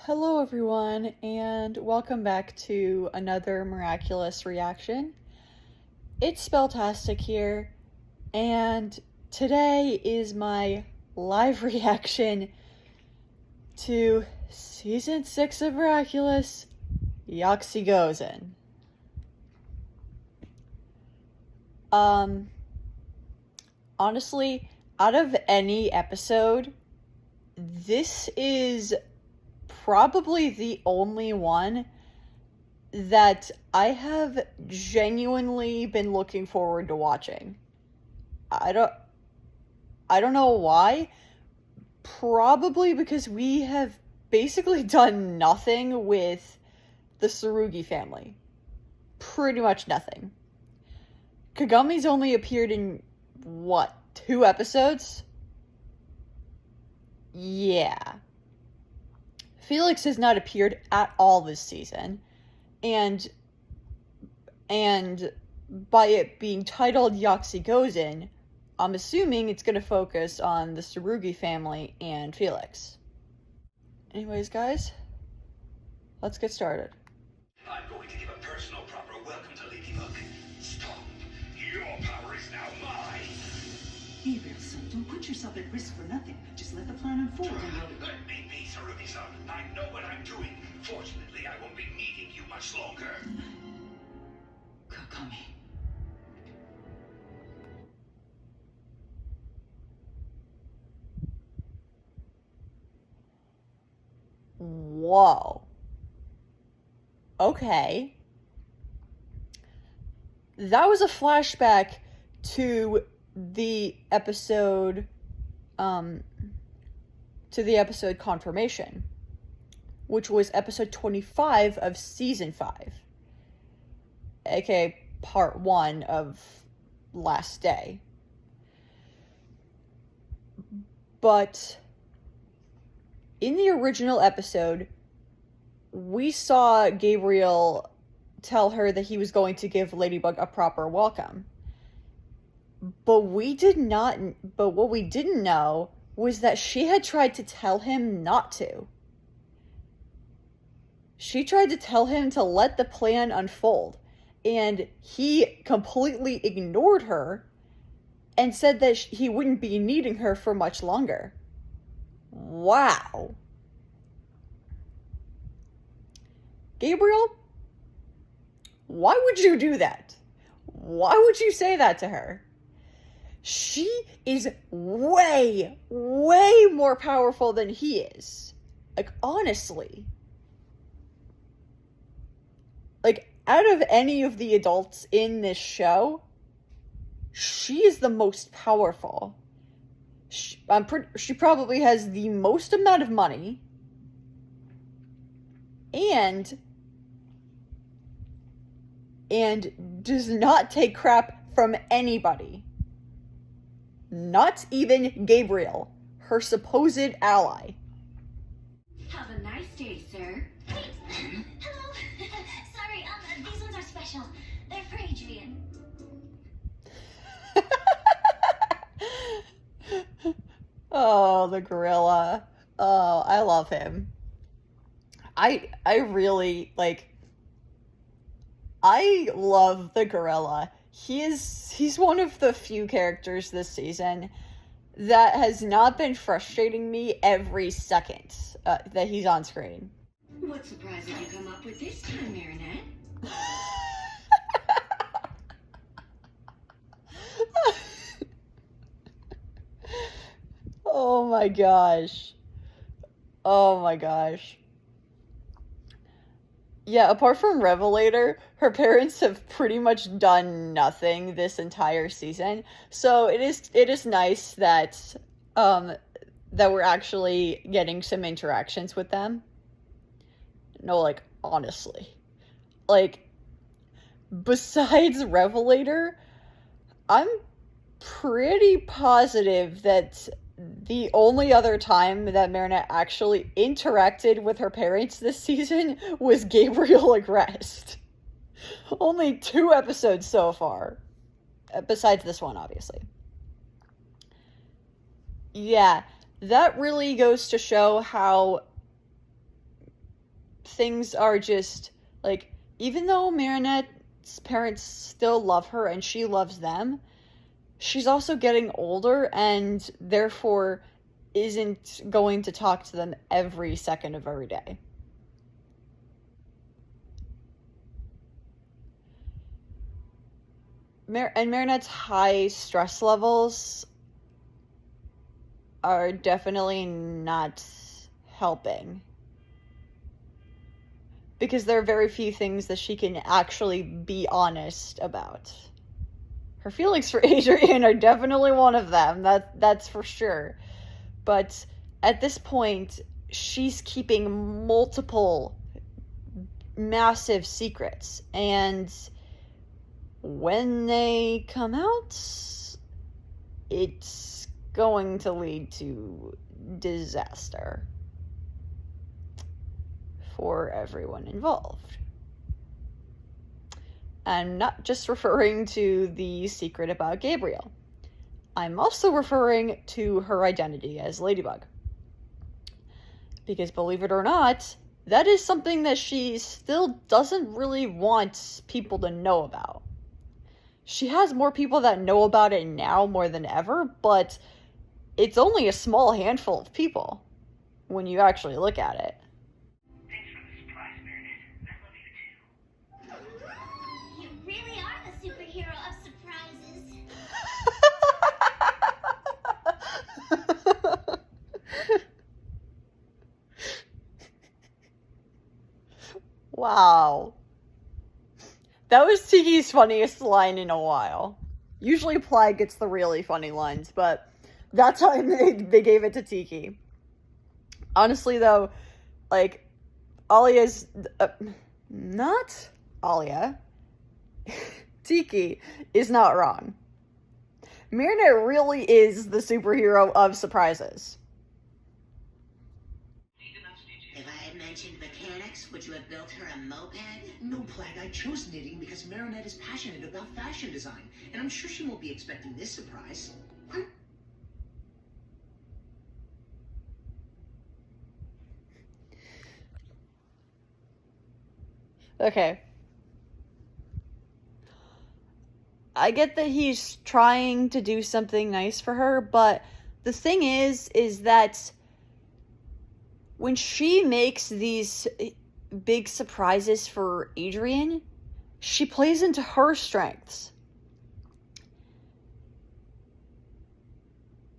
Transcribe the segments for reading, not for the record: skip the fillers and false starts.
Hello, everyone, and welcome back to another miraculous reaction. It's Spelltastic here, and today is my live reaction to Season 6 of Miraculous, Yaksi Gozen. Honestly, out of any episode, this is probably the only one that I have genuinely been looking forward to watching. I don't know why. Probably because we have basically done nothing with the Tsurugi family. Pretty much nothing. Kagami's only appeared in, 2 episodes? Yeah. Felix has not appeared at all this season, and by it being titled Yaksi Gozen, I'm assuming it's going to focus on the Tsurugi family and Felix. Anyways, guys, let's get started. I'm going to give a personal proper welcome to Ladybug. Stop! Your power is now mine! Gabriel, son, don't put yourself at risk for nothing. Just let the plan unfold and we'll... Let me be, Tsurugi-san. I know what I'm doing. Fortunately, I won't be needing you much longer. Kagami. Whoa. Okay. That was a flashback to the episode, Confirmation, which was episode 25 of season 5, aka part 1 of Last Day. But in the original episode, we saw Gabriel tell her that he was going to give Ladybug a proper welcome. But what we didn't know was that she had tried to tell him not to. She tried to tell him to let the plan unfold, and he completely ignored her and said that he wouldn't be needing her for much longer. Wow. Gabriel, why would you do that? Why would you say that to her? She is way, way more powerful than he is. Like, honestly. Like, out of any of the adults in this show, she is the most powerful. She probably has the most amount of money. And does not take crap from anybody. Not even Gabriel, her supposed ally. Have a nice day, sir. Wait, hello. Sorry, these ones are special. They're for Adrian. Oh, the gorilla. Oh, I love him. I really, I love the gorilla. He's one of the few characters this season that has not been frustrating me every second that he's on screen. What surprise did you come up with this time, Marinette? Oh my gosh. Oh my gosh. Yeah, apart from Revelator, her parents have pretty much done nothing this entire season. So it is nice that that we're actually getting some interactions with them. No, like, honestly. Like, besides Revelator, I'm pretty positive that the only other time that Marinette actually interacted with her parents this season was Gabriel Agrest. Only 2 episodes so far. Besides this one, obviously. Yeah, that really goes to show how things are just, like, even though Marinette's parents still love her and she loves them, she's also getting older and therefore isn't going to talk to them every second of every day. And Marinette's high stress levels are definitely not helping. Because there are very few things that she can actually be honest about. Her feelings for Adrian are definitely one of them, that's for sure. But at this point, she's keeping multiple massive secrets. And when they come out, it's going to lead to disaster for everyone involved. I'm not just referring to the secret about Gabriel. I'm also referring to her identity as Ladybug. Because believe it or not, that is something that she still doesn't really want people to know about. She has more people that know about it now more than ever, but it's only a small handful of people when you actually look at it. Thanks for the surprise, Marinette. I love you too. You really are the superhero of surprises. Wow. That was Tiki's funniest line in a while. Usually Ply gets the really funny lines, but that's how they gave it to Tiki. Honestly, though, like, Alia's... not Alia. Tiki is not wrong. Marinette really is the superhero of surprises. If I had mentioned mechanics, would you have built her a moped? No, Plague, I chose knitting because Marinette is passionate about fashion design, and I'm sure she won't be expecting this surprise. Okay. I get that he's trying to do something nice for her, but the thing is that when she makes these big surprises for Adrian, she plays into her strengths.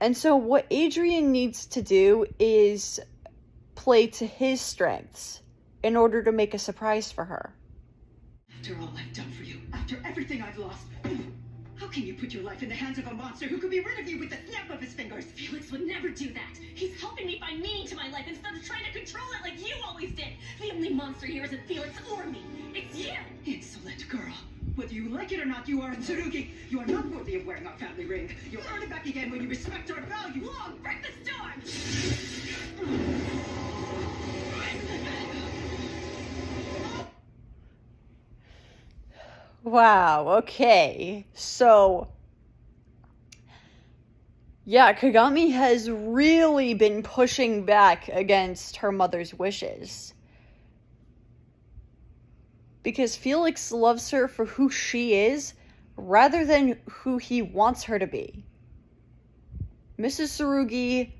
And so what Adrian needs to do is play to his strengths in order to make a surprise for her. After all I've done for you, after everything I've lost, how can you put your life in the hands of a monster who could be rid of you with the snap of his fingers? Felix would never do that. He's helping me find meaning to my life instead of trying to control it like you always did. The only monster here isn't Felix or me. It's you. Insolent girl. Whether you like it or not, you are a Tsurugi. You are not worthy of wearing our family ring. You'll earn it back again when you respect our values. Long, break the storm. Wow, okay. So, yeah, Kagami has really been pushing back against her mother's wishes. Because Felix loves her for who she is, rather than who he wants her to be. Mrs. Tsurugi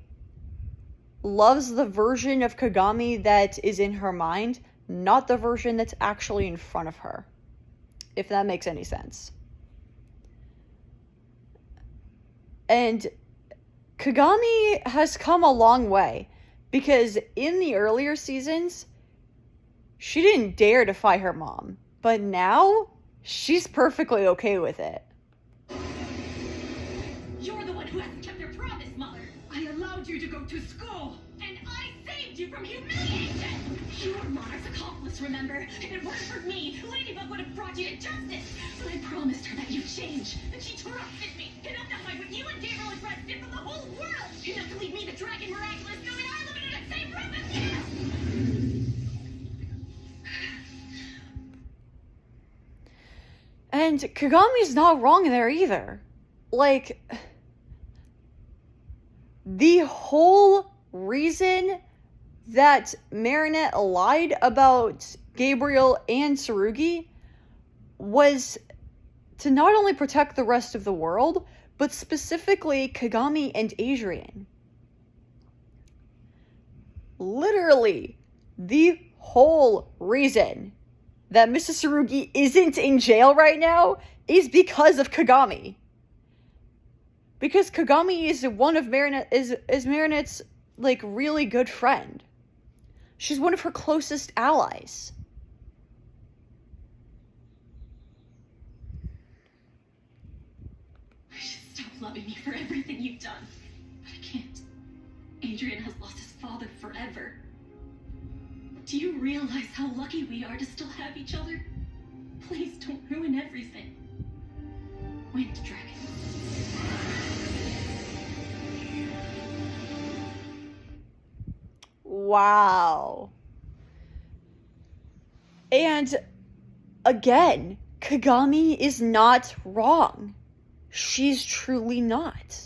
loves the version of Kagami that is in her mind, not the version that's actually in front of her. If that makes any sense. And Kagami has come a long way, because in the earlier seasons, she didn't dare defy her mom, but now she's perfectly okay with it. You're the one who hasn't kept your promise, Mother. I allowed you to go to school. And I saved you from humiliation. You were Monarch's accomplice, remember? If it weren't for me, Ladybug would have brought you to justice. But I promised her that you'd change, and she trusted me. Enough to hide what you and Gabriel and Brett did from the whole world. Enough to leave me the Dragon Miraculous knowing I live in the same room as you. And Kagami's not wrong there either. Like, the whole reason that Marinette lied about Gabriel and Tsurugi was to not only protect the rest of the world, but specifically Kagami and Adrian. Literally, the whole reason that Mrs. Tsurugi isn't in jail right now is because of Kagami. Because Kagami is one of Marinette's, like, really good friend. She's one of her closest allies. I should stop loving you for everything you've done. But I can't. Adrian has lost his father forever. Do you realize how lucky we are to still have each other? Please don't ruin everything. Wind Dragon. Wow. And again, Kagami is not wrong. She's truly not.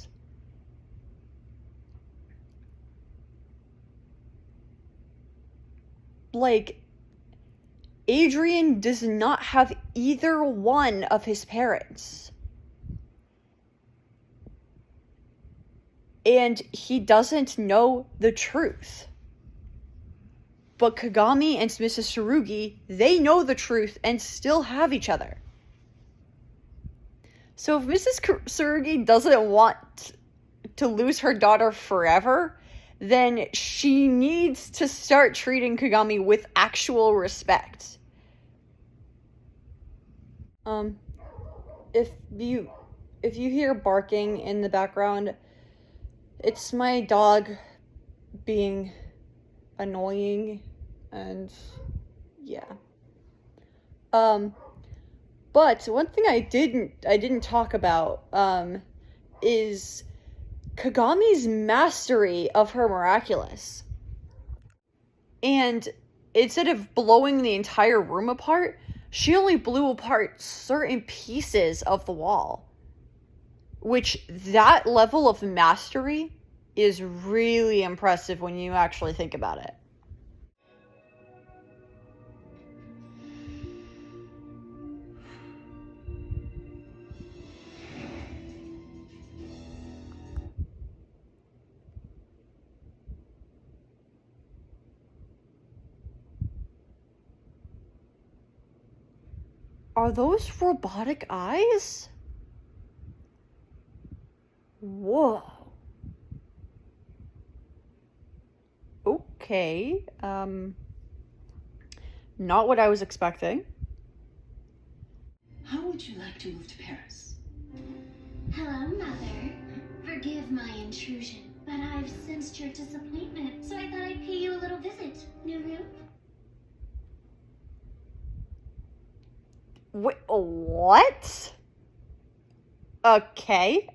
Like, Adrian does not have either one of his parents. And he doesn't know the truth. But Kagami and Mrs. Tsurugi, they know the truth and still have each other. So if Mrs. Tsurugi doesn't want to lose her daughter forever, then she needs to start treating Kagami with actual respect. If you hear barking in the background, it's my dog being annoying, and yeah. But one thing I didn't talk about is Kagami's mastery of her miraculous. And instead of blowing the entire room apart, she only blew apart certain pieces of the wall. Which, that level of mastery is really impressive when you actually think about it. Are those robotic eyes? Whoa. Okay. Not what I was expecting. How would you like to move to Paris? Hello, Mother. Forgive my intrusion, but I've sensed your disappointment, so I thought I'd pay you a little visit. New room? Wait, what? Okay,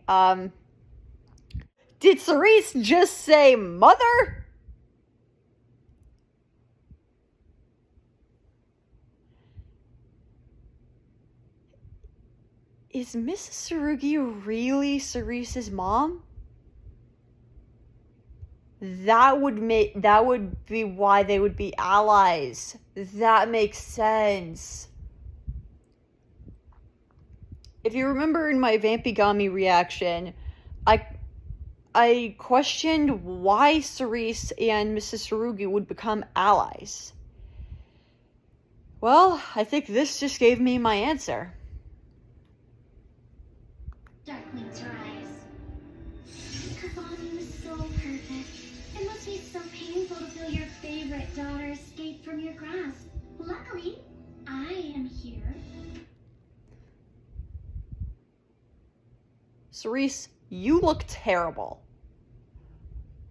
did Cerise just say mother? Is Mrs. Tsurugi really Cerise's mom? That would be why they would be allies. That makes sense. If you remember in my Vampigami reaction, I questioned why Cerise and Mrs. Tsurugi would become allies. Well, I think this just gave me my answer. Darkling's her eyes. Kagami was so perfect. It must be so painful to feel your favorite daughter escape from your grasp. Luckily, I am here. Cerise, you look terrible.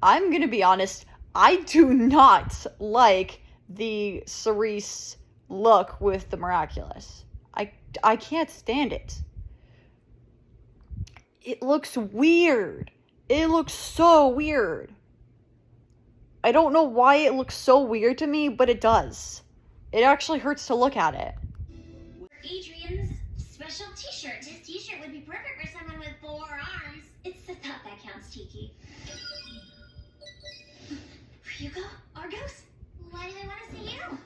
I'm gonna be honest, I do not like the Cerise look with the miraculous. I can't stand it. It looks weird. It looks so weird. I don't know why it looks so weird to me, but it does. It actually hurts to look at it. Adrian's special t-shirt. This t-shirt would be perfect for someone with 4 arms. It's the thought that counts, Tiki. Ryuga, Argos? Why do they want to see you?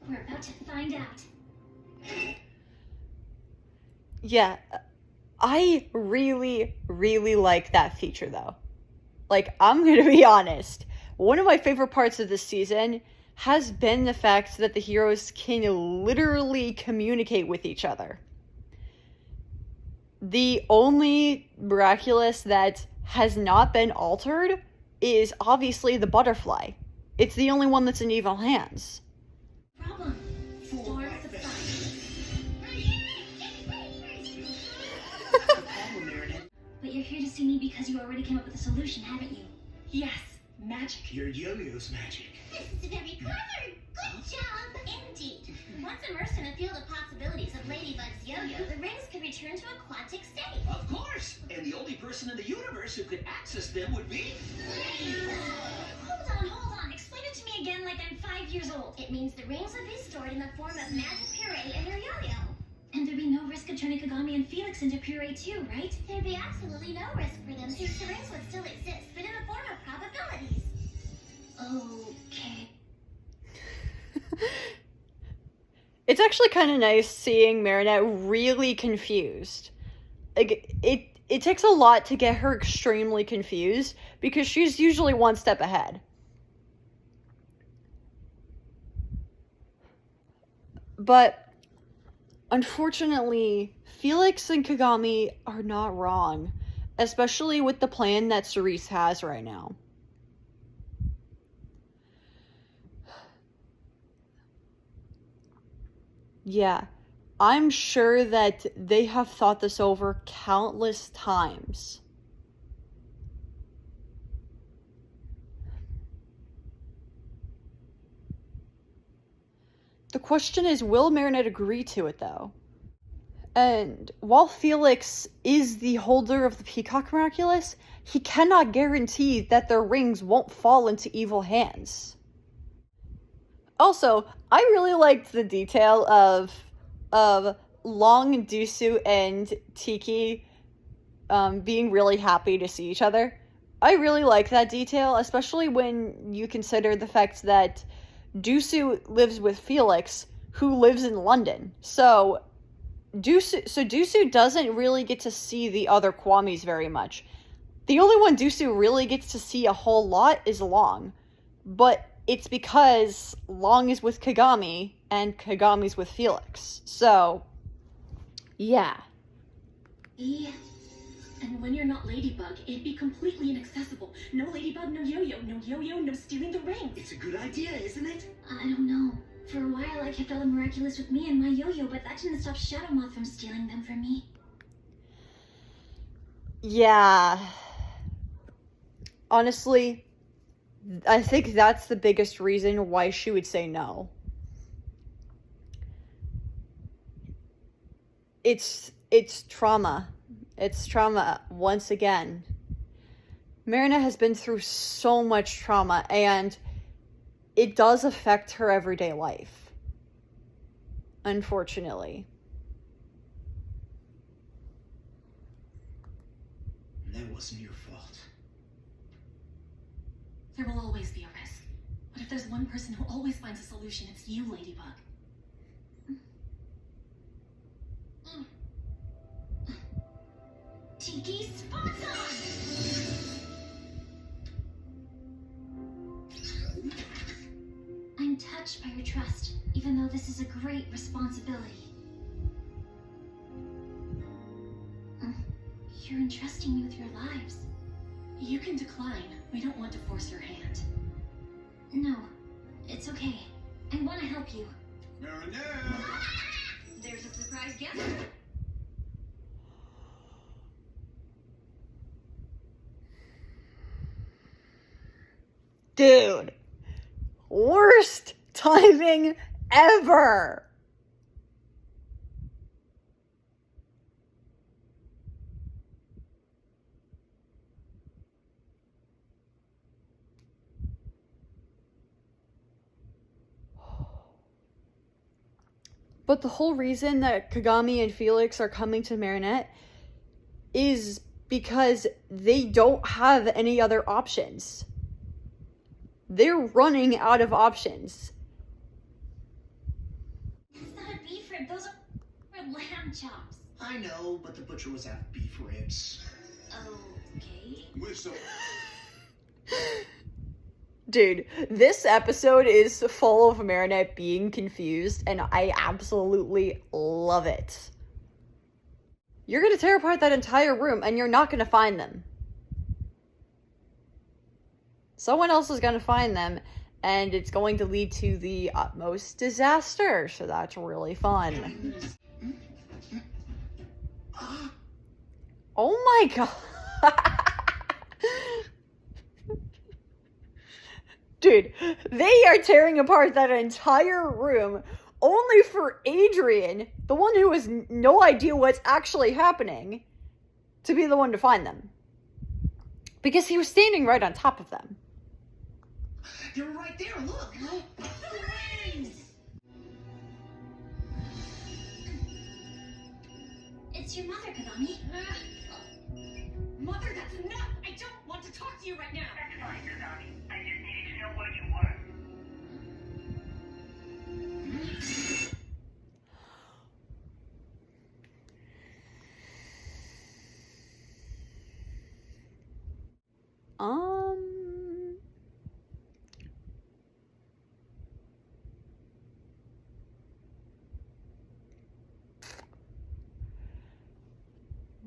We're about to find out. Yeah, I really, really like that feature, though. Like, I'm gonna be honest. One of my favorite parts of this season has been the fact that the heroes can literally communicate with each other. The only miraculous that has not been altered is obviously the butterfly. It's the only one that's in evil hands. Problem. Storms of But you're here to see me because you already came up with a solution, haven't you? Yes, magic. Your yo-yo's magic. This is very clever. Good job. Indeed. Once immersed in a field of possibilities of Ladybug's yo-yo, the rings could return to a quantic state. Of course. And the only person in the universe who could access them would be... Hold on. Explain it to me again like I'm 5 years old. It means the rings would be stored in the form of magic puree in your yo-yo. And there'd be no risk of turning Kagami and Felix into puree too, right? There'd be absolutely no risk for them since the rings would still exist, but in the form of probabilities. Okay. It's actually kind of nice seeing Marinette really confused. Like, it takes a lot to get her extremely confused, because she's usually one step ahead. But, unfortunately, Felix and Kagami are not wrong, especially with the plan that Cerise has right now. Yeah, I'm sure that they have thought this over countless times. The question is, will Marinette agree to it, though? And while Felix is the holder of the Peacock Miraculous, he cannot guarantee that their rings won't fall into evil hands. Also, I really liked the detail of Long, Dusu, and Tiki being really happy to see each other. I really like that detail, especially when you consider the fact that Dusu lives with Felix, who lives in London. So Dusu doesn't really get to see the other Kwamis very much. The only one Dusu really gets to see a whole lot is Long. But it's because Long is with Kagami, and Kagami's with Felix. So, yeah. And when you're not Ladybug, it'd be completely inaccessible. No Ladybug, no yo-yo, no stealing the ring. It's a good idea, isn't it? I don't know. For a while, I kept all the miraculous with me and my yo-yo, but that didn't stop Shadow Moth from stealing them from me. Yeah. Honestly, I think that's the biggest reason why she would say no. It's trauma. It's trauma once again. Marina has been through so much trauma, and it does affect her everyday life. Unfortunately. That wasn't your fault. There will always be a risk. But if there's one person who always finds a solution, it's you, Ladybug. Tiki spots on! I'm touched by your trust, even though this is a great responsibility. You're entrusting me with your lives. You can decline. We don't want to force your hand. No, it's okay. I want to help you. Marinette! There's a surprise guest. Dude. Worst timing ever. But the whole reason that Kagami and Felix are coming to Marinette is because they don't have any other options. They're running out of options. That's not a beef rib. Those are lamb chops. I know, but the butcher was out beef ribs. Okay. Whistle. Dude, this episode is full of Marinette being confused, and I absolutely love it. You're gonna tear apart that entire room, and you're not gonna find them. Someone else is gonna find them, and it's going to lead to the utmost disaster, so that's really fun. Oh my god. Dude, they are tearing apart that entire room only for Adrian, the one who has no idea what's actually happening, to be the one to find them. Because he was standing right on top of them. They were right there, look! The rings! It's your mother, Kagami. Mother, that's enough! I don't want to talk to you right now! That's fine, Kagami. I just needed to know what you were.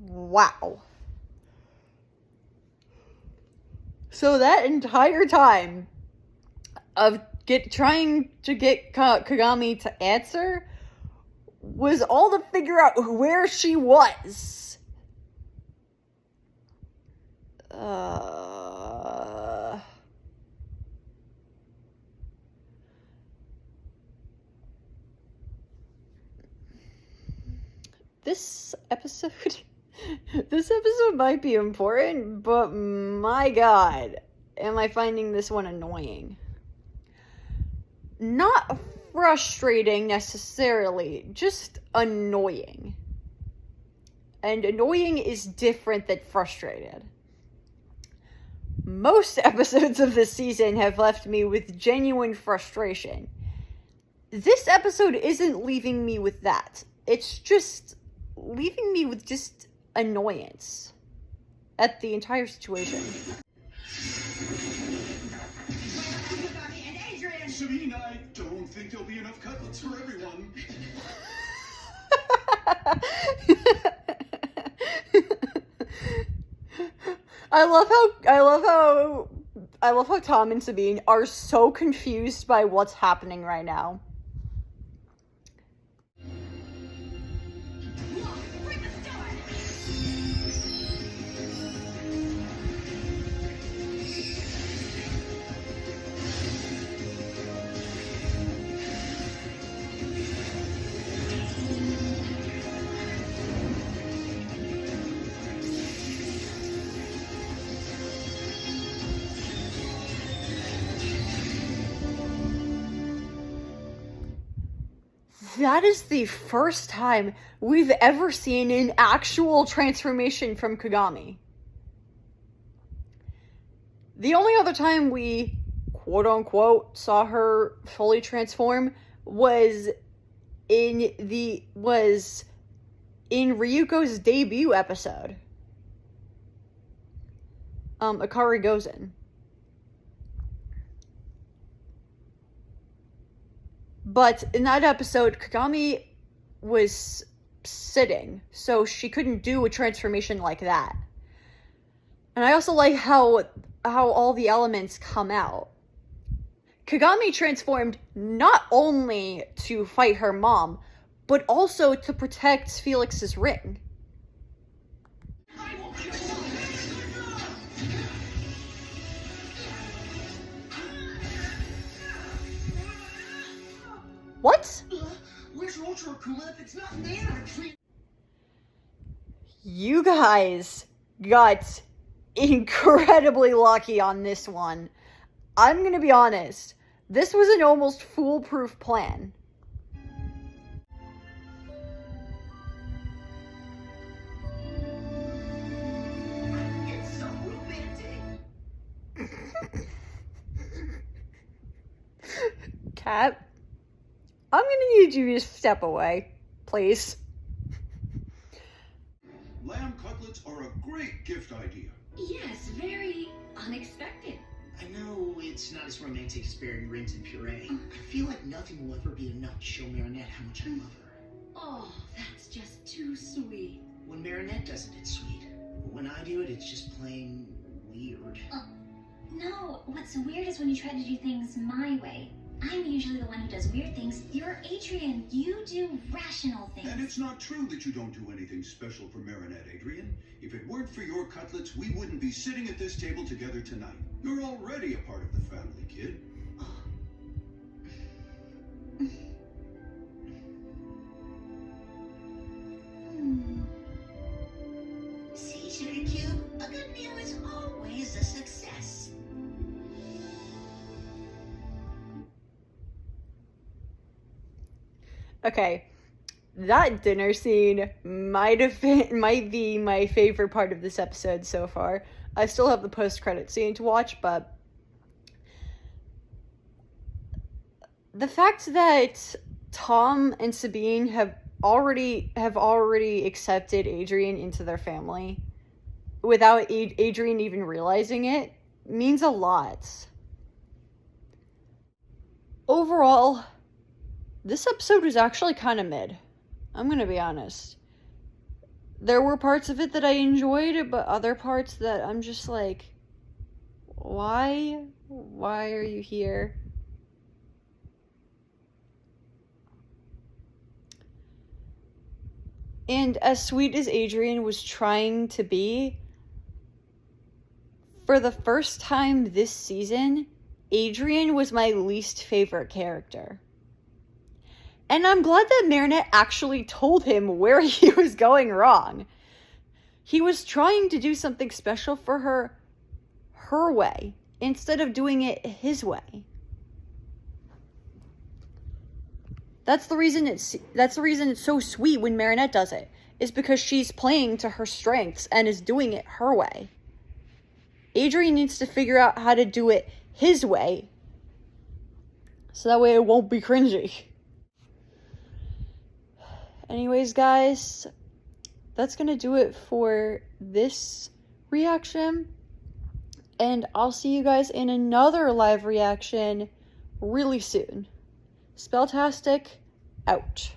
Wow. So that entire time of trying to get Kagami to answer was all to figure out where she was. This episode might be important, but my god, am I finding this one annoying. Not frustrating necessarily, just annoying. And annoying is different than frustrated. Most episodes of this season have left me with genuine frustration. This episode isn't leaving me with that. It's just leaving me with just annoyance at the entire situation. And Adrian! Sabine, I don't think there'll be enough cutlets for everyone. I love how Tom and Sabine are so confused by what's happening right now. That is the first time we've ever seen an actual transformation from Kagami. The only other time we, quote-unquote, saw her fully transform was in Ryuko's debut episode. Yaksi Gozen. But in that episode, Kagami was sitting, so she couldn't do a transformation like that. And I also like how all the elements come out. Kagami transformed not only to fight her mom, but also to protect Felix's ring. What? Where's your Ultra Akuma if it's not there? You guys got incredibly lucky on this one. I'm gonna be honest. This was an almost foolproof plan. It's so romantic. Cat, I'm gonna need you to step away, please. Lamb cutlets are a great gift idea. Yes, very unexpected. I know it's not as romantic as burying rings in puree. I feel like nothing will ever be enough to show Marinette how much I love her. Oh, that's just too sweet. When Marinette does it, it's sweet. When I do it, it's just plain weird. No, what's weird is when you try to do things my way. I'm usually the one who does weird things. You're Adrian. You do rational things. And it's not true that you don't do anything special for Marinette, Adrian. If it weren't for your cutlets, we wouldn't be sitting at this table together tonight. You're already a part of the family, kid. See, Sugar Cube, a good meal is always a success. Okay, that dinner scene might be my favorite part of this episode so far. I still have the post-credit scene to watch, but the fact that Tom and Sabine have already accepted Adrian into their family without Adrian even realizing it means a lot. Overall, this episode was actually kind of mid. I'm gonna be honest. There were parts of it that I enjoyed, but other parts that I'm just like, why? Why are you here? And as sweet as Adrian was trying to be, for the first time this season, Adrian was my least favorite character. And I'm glad that Marinette actually told him where he was going wrong. He was trying to do something special for her way, instead of doing it his way. That's the reason it's so sweet when Marinette does it, is because she's playing to her strengths and is doing it her way. Adrian needs to figure out how to do it his way, so that way it won't be cringy. Anyways, guys, that's gonna do it for this reaction, and I'll see you guys in another live reaction really soon. Spelltastic, out.